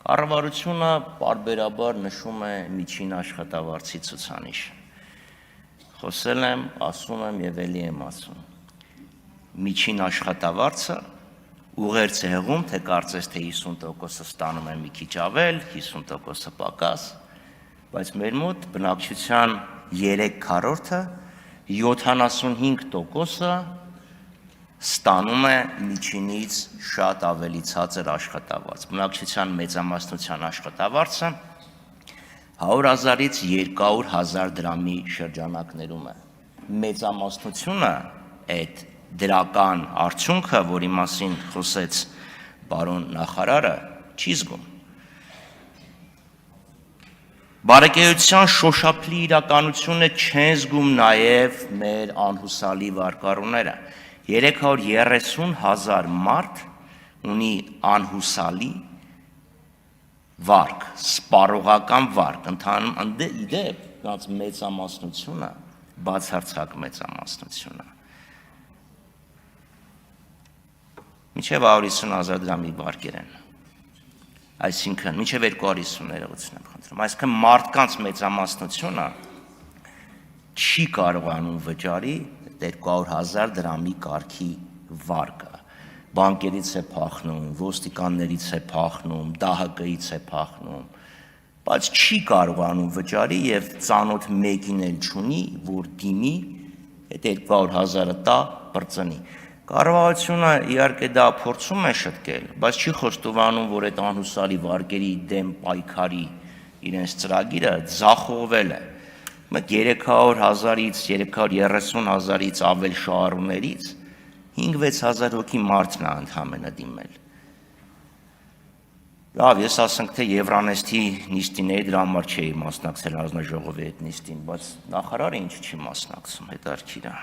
Կառավարությունը պարբերաբար նշում է միջին աշխատավարձի ցուցանիշը։ Խոսել եմ, ասում եմ եւ ելի եմ ասում։ Միջին աշխատավարձը ուղերձ է հղում, թե կարծես թե 50%-ը ստանում են մի քիչ ավել, 50%-ը պակաս, բայց մեր մոտ բնակչության 3/4-ը 75%-ը ստանում է միջինից շատ ավելի ցածր աշխատավարձ։ Բնակչության մեծամասնության աշխատավարձը 100,000-ից 200,000 դրամի շրջանակներում է։ Մեծամասնությունը այդ դրական արդյունքը, որի մասին խոսեց պարոն նախարարը, չի զգում։ Բարեկեցության շոշափլի իրականությունը չեն զգում նաև մեր անհուսալի վարկառուները։ 330,000 մարդ ունի անհուսալի վարկ, սպառողական վարկ, իդեպ մեծամասնությունը, բացարձակ մեծամասնությունը մինչև 150,000 դրամի վարկեր են, այսինքն մինչև 250 ներողություն եմ խնդրում, այսինքն մարդկանց մեծամասնությունը չի կարողանում վճարի 200,000 դրամի կարգի վարկը, բանկերից է փախնում, ոստիկաններից է փախնում, ԴՀԿ-ից է փախնում, բայց չի կարողանում վճարի եւ ծանոթ մեկին էլ չունի, որ դիմի այդ 200,000-ը տա բրծնի։ Կառավարությունը իհարկե դա փորձում է շտկել, բայց չի խոստովանում, որ այդ անհուսալի վարկերի դեմ պայքարի իրենց ծրագիրը ձախողվել է։ 300,000-ից 330,000-ից ավել շահառուներից 5-6 հոգի մարդն է ընդամենը դիմել։ Լավ, ես ասենք թե Եվրանեստի նիստին դրա համար չէի մասնակցել հանձնաժողովի այդ նիստին, բայց նախարարը ինչ չի մասնակցում, հետաքրքիր է։